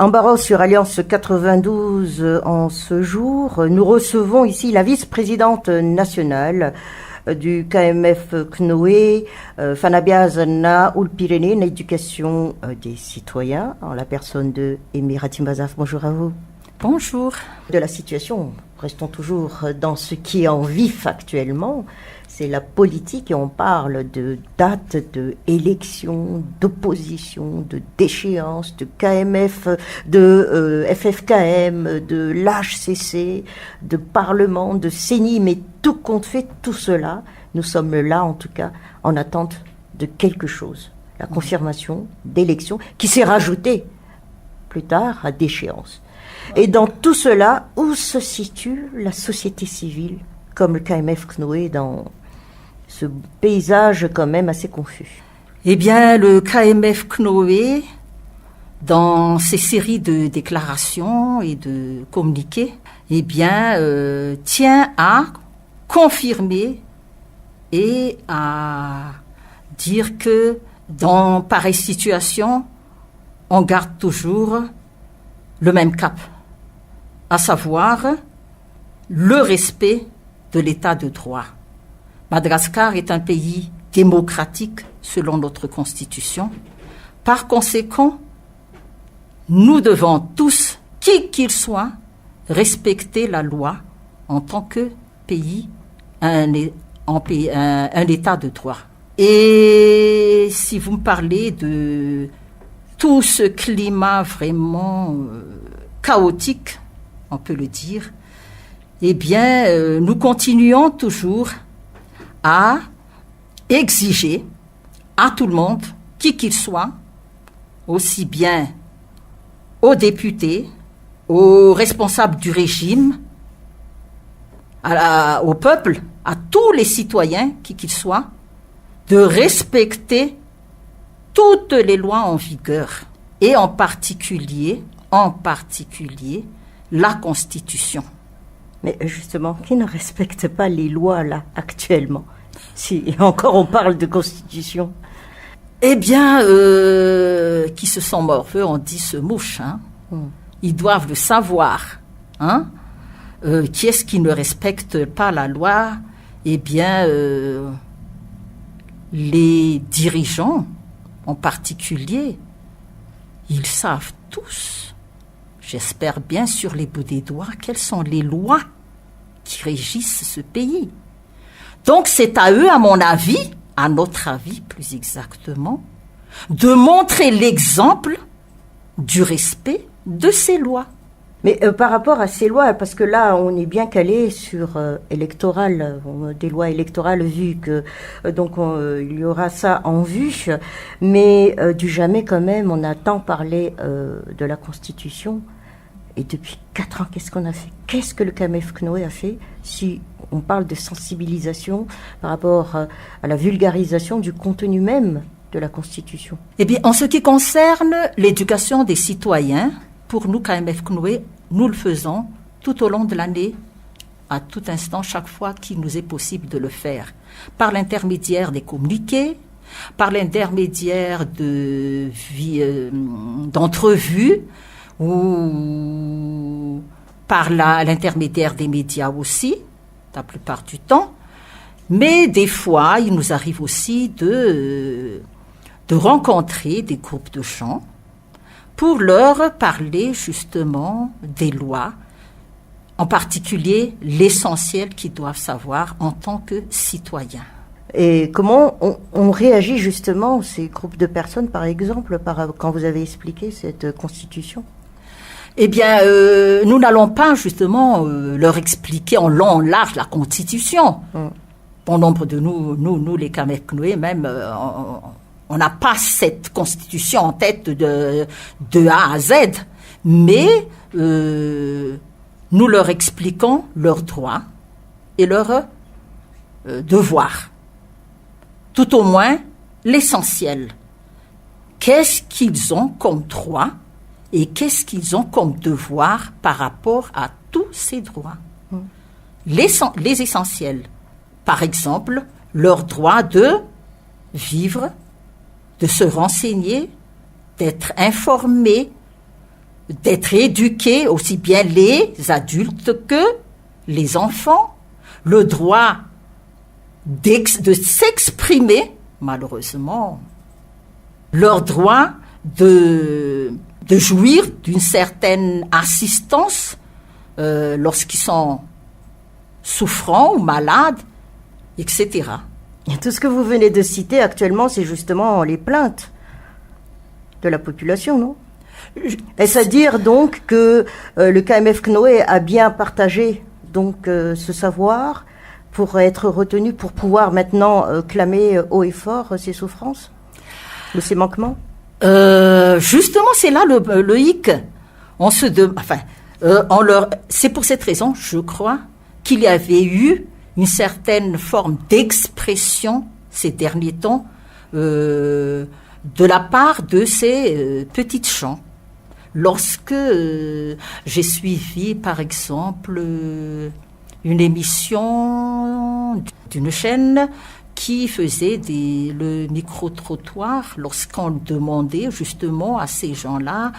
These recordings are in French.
En Barreau sur Alliance 92, en ce jour, nous recevons ici la vice-présidente nationale du KMF CNOE, Fanabia Zanna Oulpirene, l'éducation des citoyens, en la personne de Emirati Mazaf. Bonjour à vous. Bonjour. De la situation, restons toujours dans ce qui est en vif actuellement. C'est la politique et on parle de dates, d'élections, d'opposition, de déchéance, de KMF, de FFKM, de l'HCC, de Parlement, de CENI, mais tout compte fait, tout cela, nous sommes là en tout cas en attente de quelque chose. La confirmation d'élections qui s'est rajoutée plus tard à déchéance. Et dans tout cela, où se situe la société civile, comme le KMF CNOE dans ce paysage quand même assez confus? Eh bien, le KMF CNOE, dans ses séries de déclarations et de communiqués, eh bien, tient à confirmer et à dire que dans pareille situation, on garde toujours le même cap, à savoir le respect de l'état de droit. Madagascar est un pays démocratique selon notre constitution. Par conséquent, nous devons tous, qui qu'il soit, respecter la loi en tant que pays, un état de droit. Et si vous me parlez de tout ce climat vraiment chaotique, on peut le dire, eh bien, nous continuons toujours à exiger à tout le monde, qui qu'il soit, aussi bien aux députés, aux responsables du régime, au peuple, à tous les citoyens, qui qu'ils soient, de respecter toutes les lois en vigueur, et en particulier, la Constitution. Mais justement, qui ne respecte pas les lois là, actuellement? Si encore on parle de Constitution. Eh bien, qui se sont morveux, on dit se mouche. Hein. Ils doivent le savoir. Hein. Qui est-ce qui ne respecte pas la loi? Eh bien, les dirigeants, en particulier, ils savent tous, j'espère bien sur les bouts des doigts, quelles sont les lois qui régissent ce pays. Donc c'est à eux, à mon avis, à notre avis plus exactement, de montrer l'exemple du respect de ces lois. Mais par rapport à ces lois, parce que là on est bien calé sur des lois électorales, vu que donc il y aura ça en vue, mais du jamais quand même on a tant parlé de la Constitution. Et depuis 4 ans, qu'est-ce qu'on a fait? Qu'est-ce que le KMF CNOE a fait si on parle de sensibilisation par rapport à la vulgarisation du contenu même de la Constitution? Eh bien, en ce qui concerne l'éducation des citoyens, pour nous, KMF CNOE, nous le faisons tout au long de l'année, à tout instant, chaque fois qu'il nous est possible de le faire, par l'intermédiaire des communiqués, par l'intermédiaire d'entrevues, ou par l'intermédiaire des médias aussi, la plupart du temps. Mais des fois, il nous arrive aussi de rencontrer des groupes de gens pour leur parler justement des lois, en particulier l'essentiel qu'ils doivent savoir en tant que citoyens. Et comment on réagit justement, ces groupes de personnes, par exemple, quand vous avez expliqué cette Constitution? Eh bien, nous n'allons pas justement leur expliquer en long, en large la Constitution. Bon nombre de nous les KMF CNOE, même, on n'a pas cette Constitution en tête de A à Z, mais nous leur expliquons leurs droits et leurs devoirs. Tout au moins, l'essentiel. Qu'est-ce qu'ils ont comme droit et qu'est-ce qu'ils ont comme devoir par rapport à tous ces droits? Les essentiels. Par exemple, leur droit de vivre, de se renseigner, d'être informé, d'être éduqués, aussi bien les adultes que les enfants, le droit de s'exprimer, malheureusement, leur droit de jouir d'une certaine assistance lorsqu'ils sont souffrants ou malades, etc. Et tout ce que vous venez de citer actuellement, c'est justement les plaintes de la population, non? Est-ce à dire donc que le KMF Knoé a bien partagé donc ce savoir pour être retenu, pour pouvoir maintenant clamer haut et fort ses souffrances ou ses manquements? Justement, c'est là le hic. C'est pour cette raison, je crois, qu'il y avait eu une certaine forme d'expression ces derniers temps de la part de ces petites gens. Lorsque j'ai suivi, par exemple, une émission d'une chaîne qui faisait le micro-trottoir, lorsqu'on demandait justement à ces gens-là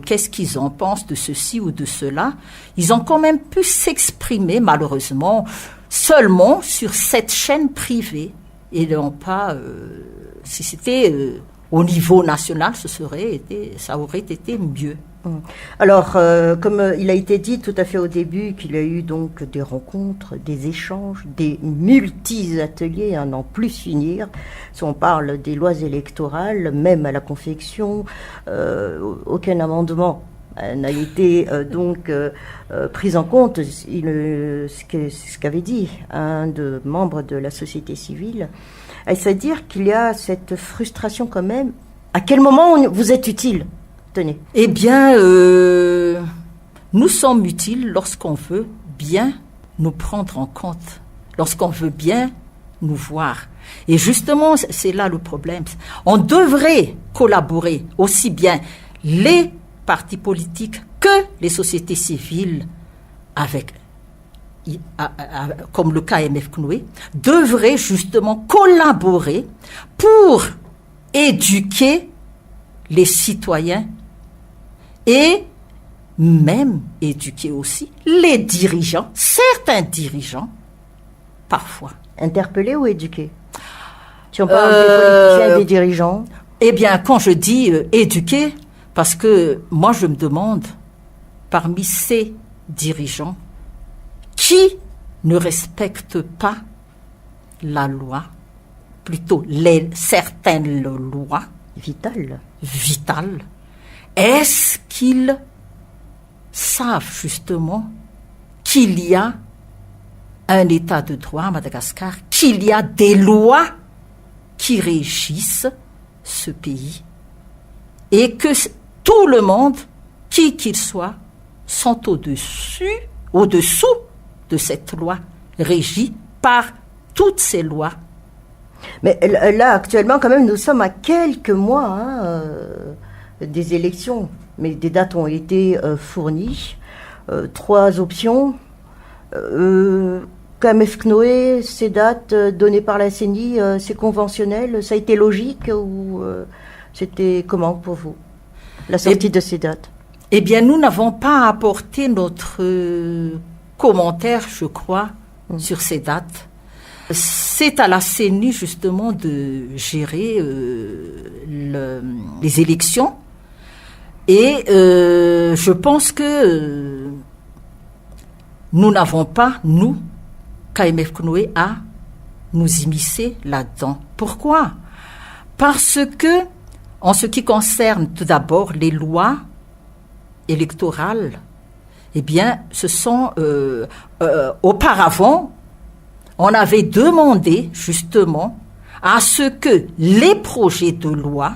qu'est-ce qu'ils en pensent de ceci ou de cela, ils ont quand même pu s'exprimer, malheureusement, seulement sur cette chaîne privée. Et non pas, si c'était au niveau national, ça aurait été mieux. Alors, comme il a été dit tout à fait au début, qu'il y a eu donc des rencontres, des échanges, des multi-ateliers à n'en plus finir. Si on parle des lois électorales, même à la confection, aucun amendement n'a été pris en compte. Ce qu'avait dit un des membres de la société civile, c'est-à-dire qu'il y a cette frustration quand même. À quel moment vous êtes utile ? Tenez. Eh bien, nous sommes utiles lorsqu'on veut bien nous prendre en compte, lorsqu'on veut bien nous voir. Et justement, c'est là le problème. On devrait collaborer aussi bien les partis politiques que les sociétés civiles comme le KMF Knoé, devraient justement collaborer pour éduquer les citoyens et même éduquer aussi les dirigeants, certains dirigeants, parfois. Interpeller ou éduquer? Si on parle des politiciens et des dirigeants. Eh bien, quand je dis éduquer, parce que moi je me demande, parmi ces dirigeants, qui ne respectent pas la loi, plutôt certaines lois vitales, est-ce qu'ils savent justement qu'il y a un état de droit à Madagascar, qu'il y a des lois qui régissent ce pays et que tout le monde, qui qu'il soit, sont au-dessous de cette loi régie par toutes ces lois. Mais là, actuellement, quand même, nous sommes à quelques mois des élections. Mais des dates ont été fournies. 3 options. KMF Knoé, ces dates données par la CENI, c'est conventionnel? Ça a été logique ou c'était comment pour vous, la sortie de ces dates? Eh bien, nous n'avons pas apporté notre commentaire, je crois, sur ces dates. C'est à la CENI, justement, de gérer les élections. Et je pense que nous n'avons pas, nous, KMF Knoé, à nous immiscer là-dedans. Pourquoi? Parce que, en ce qui concerne tout d'abord les lois électorales, eh bien, ce sont auparavant, on avait demandé justement à ce que les projets de loi,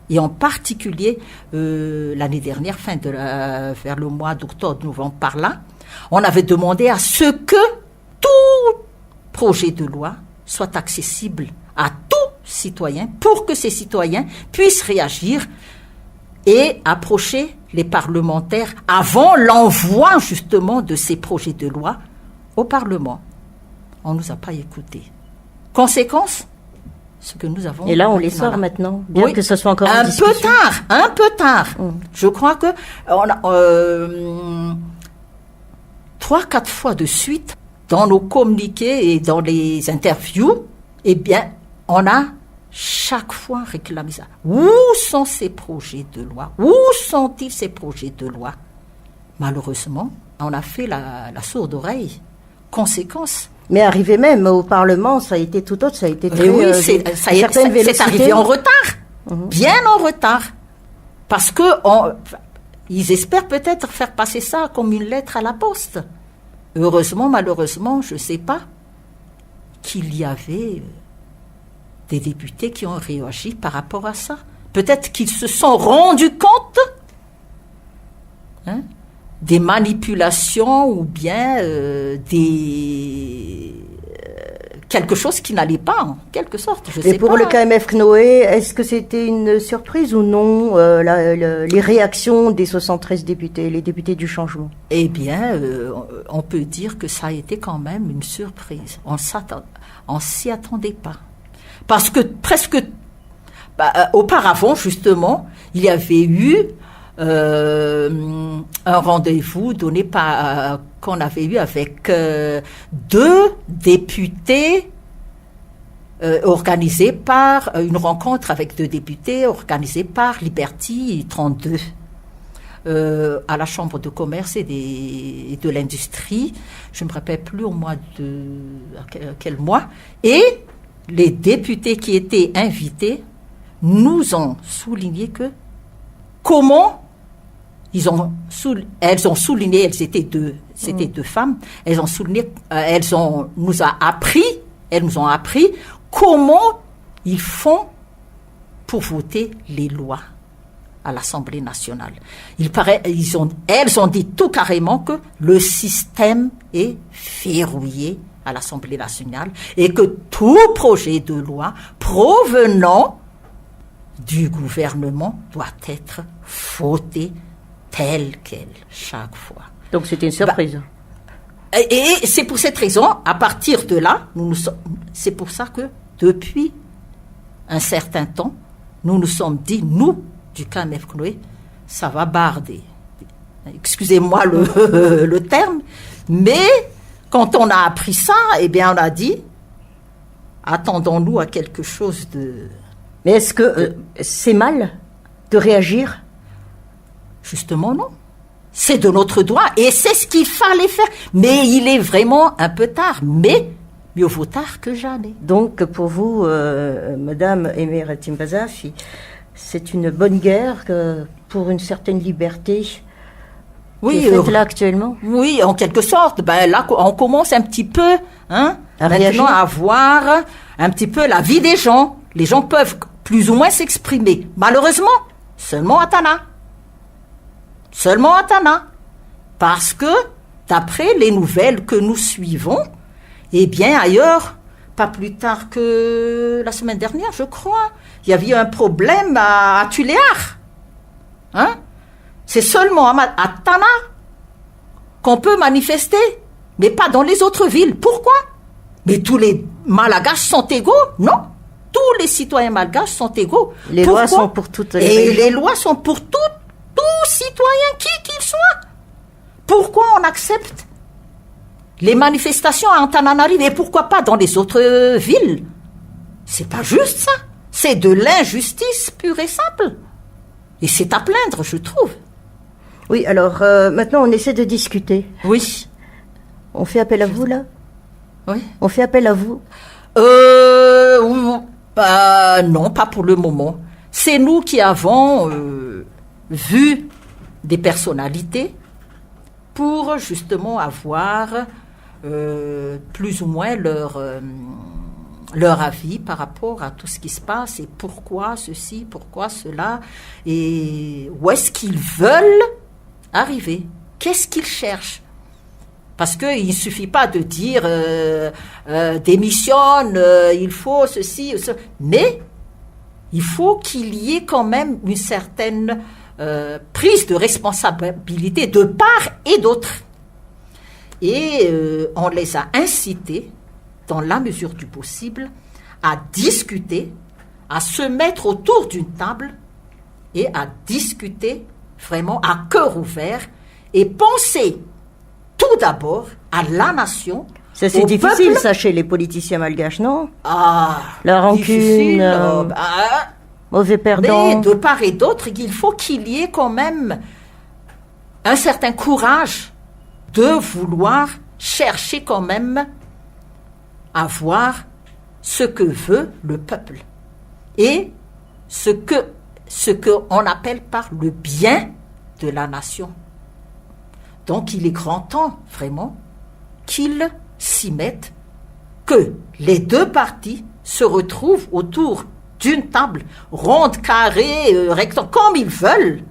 et en particulier l'année dernière, vers le mois d'octobre-novembre par là, on avait demandé à ce que tout projet de loi soit accessible à tout citoyen pour que ces citoyens puissent réagir et approcher les parlementaires avant l'envoi justement de ces projets de loi au Parlement. On ne nous a pas écoutés. Conséquence, ce que nous avons. Et là, on les voilà. sort maintenant, bien que ce soit encore en un discussion. peu tard. Je crois que 3-4 fois de suite, dans nos communiqués et dans les interviews, eh bien, on a chaque fois réclamé ça. Où sont ces projets de loi? Où sont-ils ces projets de loi? Malheureusement, on a fait la sourde oreille. Conséquence. Mais arrivé même au Parlement, ça a été tout autre, ça a été très... c'est arrivé en retard, bien en retard. Parce que ils espèrent peut-être faire passer ça comme une lettre à la poste. Heureusement, malheureusement, je ne sais pas qu'il y avait des députés qui ont réagi par rapport à ça. Peut-être qu'ils se sont rendus compte des manipulations ou bien quelque chose qui n'allait pas, en quelque sorte. Et pour le KMF Knoé, est-ce que c'était une surprise ou non, les réactions des 73 députés, les députés du changement? Eh bien, on peut dire que ça a été quand même une surprise. On s'y attendait pas. Parce que presque auparavant, justement, il y avait eu un rendez-vous donné qu'on avait eu avec 2 députés organisés par une rencontre avec 2 députés organisée par Liberty 32 à la Chambre de commerce et de l'industrie. Je ne me rappelle plus quel mois. Et les députés qui étaient invités nous ont souligné que comment elles ont souligné, elles étaient 2 femmes, elles nous ont appris comment ils font pour voter les lois à l'Assemblée nationale. Elles ont dit tout carrément que le système est verrouillé à l'Assemblée nationale et que tout projet de loi provenant du gouvernement doit être voté tel quel chaque fois. Donc c'était une surprise. Et c'est pour cette raison, à partir de là, c'est pour ça que depuis un certain temps, nous nous sommes dit, nous, du KMF Knoé, ça va barder. Excusez-moi le terme, mais quand on a appris ça, eh bien on a dit, attendons-nous à quelque chose de... Mais est-ce que c'est mal de réagir? Justement, non. C'est de notre droit et c'est ce qu'il fallait faire. Mais il est vraiment un peu tard. Mais mieux vaut tard que jamais. Donc, pour vous, Madame Emera Timbazafi, c'est une bonne guerre pour une certaine liberté qui est faite là actuellement? Oui, en quelque sorte. Là, on commence un petit peu maintenant à voir un petit peu la vie des gens. Les gens peuvent plus ou moins s'exprimer. Malheureusement, seulement à Tana. Parce que, d'après les nouvelles que nous suivons, eh bien, ailleurs, pas plus tard que la semaine dernière, je crois, il y avait eu un problème à Tuléar. C'est seulement à Tana qu'on peut manifester, mais pas dans les autres villes. Pourquoi? Mais tous les Malgaches sont égaux? Non. Tous les citoyens malgaches sont égaux. Les lois sont pour toutes les régions. Et les lois sont pour tout citoyen, qui qu'il soit. Pourquoi on accepte les manifestations à Antananarivo et pourquoi pas dans les autres villes? C'est pas juste ça. C'est de l'injustice pure et simple. Et c'est à plaindre, je trouve. Oui, alors maintenant on essaie de discuter. Oui. On fait appel à vous là? Oui. On fait appel à vous? Non, pas pour le moment. C'est nous qui avons vu des personnalités pour justement avoir plus ou moins leur avis par rapport à tout ce qui se passe et pourquoi ceci, pourquoi cela et où est-ce qu'ils veulent arriver, qu'est-ce qu'ils cherchent. Parce qu'il ne suffit pas de dire démissionne, il faut ceci, cela, mais il faut qu'il y ait quand même une certaine prise de responsabilité de part et d'autre. Et on les a incités, dans la mesure du possible, à discuter, à se mettre autour d'une table et à discuter vraiment à cœur ouvert et penser tout d'abord à la nation. Ça, c'est difficile, ça, chez les politiciens malgaches, non? Ah, la rancune, mauvais perdant. Mais de part et d'autre, il faut qu'il y ait quand même un certain courage de vouloir chercher quand même à voir ce que veut le peuple et ce qu'on appelle par le bien de la nation. Donc il est grand temps vraiment qu'ils s'y mettent, que les deux parties se retrouvent autour d'une table ronde, carrée, rectangulaire, comme ils veulent,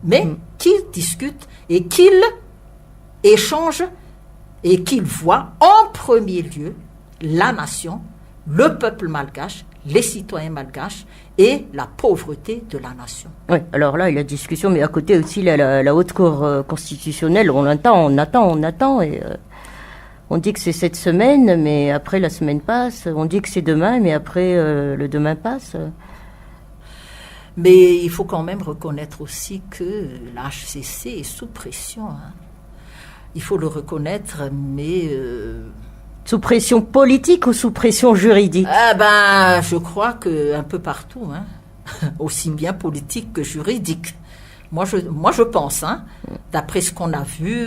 mais qu'ils discutent et qu'ils échangent et qu'ils voient en premier lieu la nation, le peuple malgache, les citoyens malgaches et la pauvreté de la nation. Oui, alors là, il y a discussion, mais à côté aussi, la Haute Cour constitutionnelle, on attend, et on dit que c'est cette semaine, mais après la semaine passe, on dit que c'est demain, mais après le demain passe. Mais il faut quand même reconnaître aussi que la HCC est sous pression. Hein. Il faut le reconnaître, mais... Sous pression politique ou sous pression juridique? Je crois qu'un peu partout, hein. Aussi bien politique que juridique. Moi, je pense, hein, d'après ce qu'on a vu,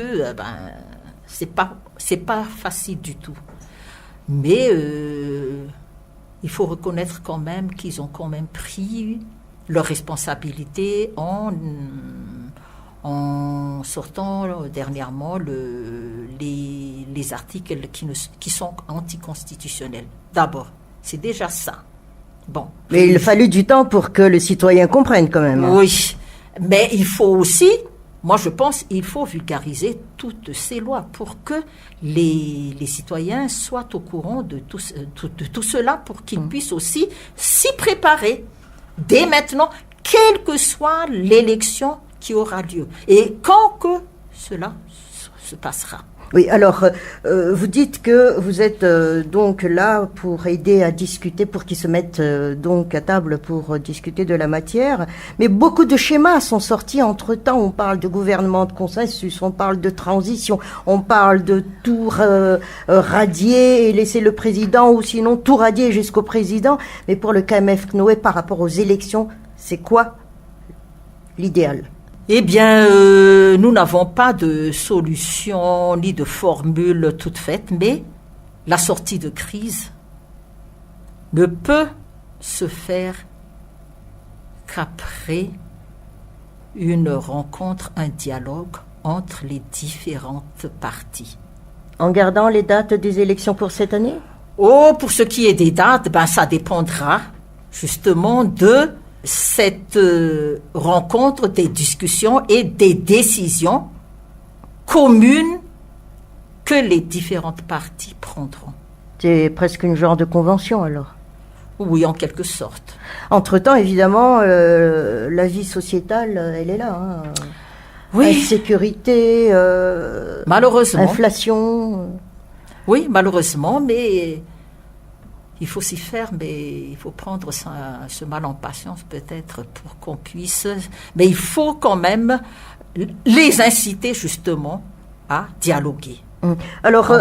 c'est pas facile du tout. Mais il faut reconnaître quand même qu'ils ont quand même pris leurs responsabilités en sortant dernièrement les articles qui sont anticonstitutionnels. D'abord, c'est déjà ça. Bon. Mais il a fallu du temps pour que le citoyen comprenne quand même. Hein. Oui, mais il faut aussi, moi je pense, il faut vulgariser toutes ces lois pour que les citoyens soient au courant de tout cela, pour qu'ils puissent aussi s'y préparer dès maintenant, quelle que soit l'élection qui aura lieu et quand que cela se passera. Oui, alors vous dites que vous êtes donc là pour aider à discuter, pour qu'ils se mettent donc à table pour discuter de la matière, mais beaucoup de schémas sont sortis entre-temps. On parle de gouvernement de consensus, on parle de transition, on parle de tout radier et laisser le président, ou sinon tout radier jusqu'au président. Mais pour le KMF Knoé, par rapport aux élections, c'est quoi l'idéal? Eh bien, nous n'avons pas de solution ni de formule toute faite, mais la sortie de crise ne peut se faire qu'après une rencontre, un dialogue entre les différentes parties. En gardant les dates des élections pour cette année? Oh, pour ce qui est des dates, ça dépendra justement de cette rencontre, des discussions et des décisions communes que les différentes parties prendront. C'est presque une genre de convention alors? Oui, en quelque sorte. Entre-temps, évidemment, la vie sociétale, elle est là. Hein. Oui. Insécurité, malheureusement. Inflation. Oui, malheureusement, mais... il faut s'y faire, mais il faut prendre ce mal en patience peut-être pour qu'on puisse... Mais il faut quand même les inciter justement à dialoguer. Alors,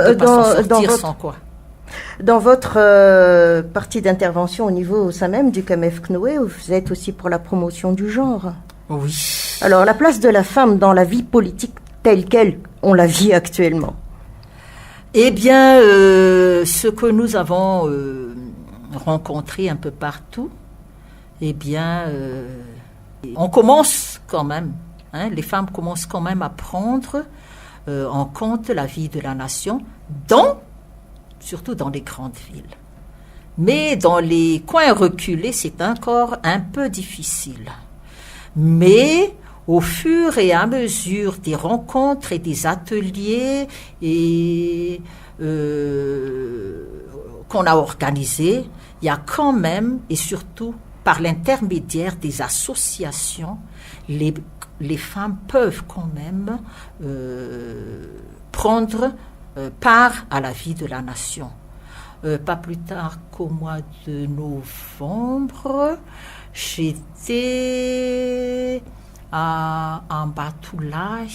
dans votre partie d'intervention au niveau au sein même du KMF Knoé, vous êtes aussi pour la promotion du genre. Oui. Alors, la place de la femme dans la vie politique telle qu'elle, on la vit actuellement. Eh bien, ce que nous avons rencontré un peu partout, eh bien, on commence quand même, hein, les femmes commencent quand même à prendre en compte la vie de la nation, surtout dans les grandes villes. Mais dans les coins reculés, c'est encore un peu difficile. Mais au fur et à mesure des rencontres et des ateliers qu'on a organisés, il y a quand même, et surtout par l'intermédiaire des associations, les femmes peuvent quand même prendre part à la vie de la nation. pas plus tard qu'au mois de novembre, j'étais à Mbatoulaye,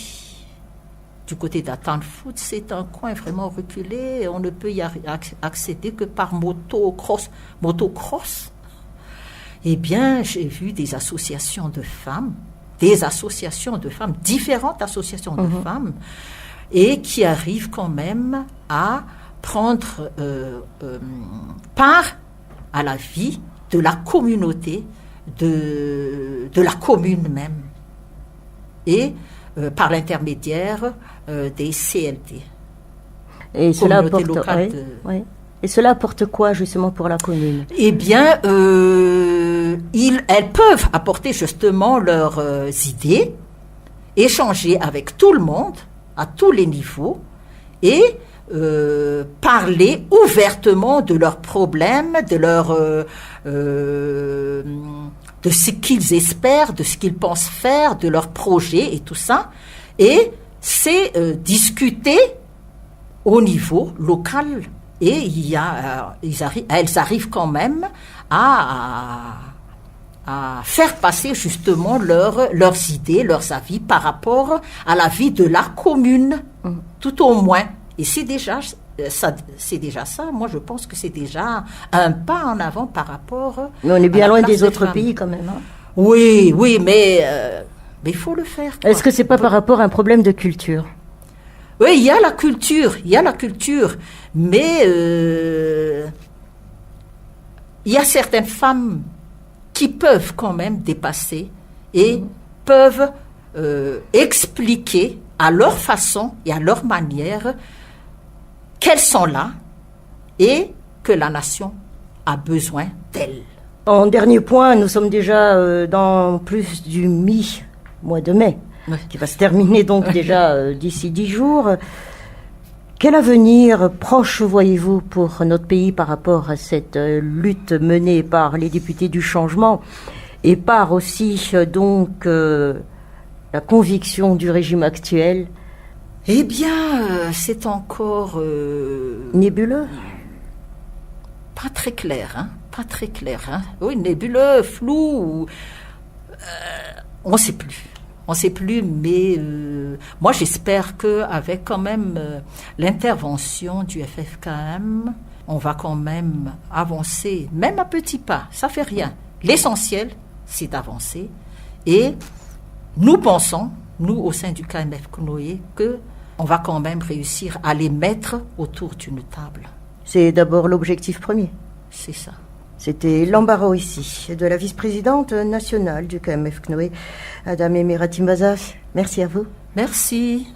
du côté d'Atanfoot. C'est un coin vraiment reculé. On ne peut y accéder que par motocross. Eh bien, j'ai vu des associations de femmes, différentes associations de femmes, et qui arrivent quand même à prendre part à la vie de la communauté, de la commune même, et par l'intermédiaire des CLT. Et cela apporte, Et cela apporte quoi justement pour la commune? Eh bien, elles peuvent apporter justement leurs idées, échanger avec tout le monde, à tous les niveaux, et parler ouvertement de leurs problèmes, de ce qu'ils espèrent, de ce qu'ils pensent faire, de leurs projets et tout ça. Et c'est discuter au niveau local. Et elles arrivent quand même à faire passer justement leurs idées, leurs avis par rapport à la vie de la commune, tout au moins. Et c'est déjà ça. Moi, je pense que c'est déjà un pas en avant par rapport. Mais on est bien loin des autres pays quand même. Hein. Oui, mais il faut le faire. Est-ce que c'est pas par rapport à un problème de culture? Oui, il y a la culture, mais il y a certaines femmes qui peuvent quand même dépasser et peuvent expliquer à leur façon et à leur manière qu'elles sont là et que la nation a besoin d'elles. En dernier point, nous sommes déjà dans plus du mi-mois de mai, qui va se terminer donc déjà d'ici 10 jours. Quel avenir proche voyez-vous pour notre pays par rapport à cette lutte menée par les députés du changement et par aussi donc la conviction du régime actuel? Eh bien, c'est encore nébuleux. Pas très clair, Oui, nébuleux, flou. On ne sait plus, mais moi j'espère qu'avec quand même l'intervention du FFKM, on va quand même avancer, même à petits pas, ça fait rien. L'essentiel, c'est d'avancer. Et nous pensons, nous au sein du KMF Kounoé, qu'on va quand même réussir à les mettre autour d'une table. C'est d'abord l'objectif premier. C'est ça. C'était l'embarras ici, de la vice-présidente nationale du KMF Kounoé, Madame Emirati Mbazaf. Merci à vous. Merci.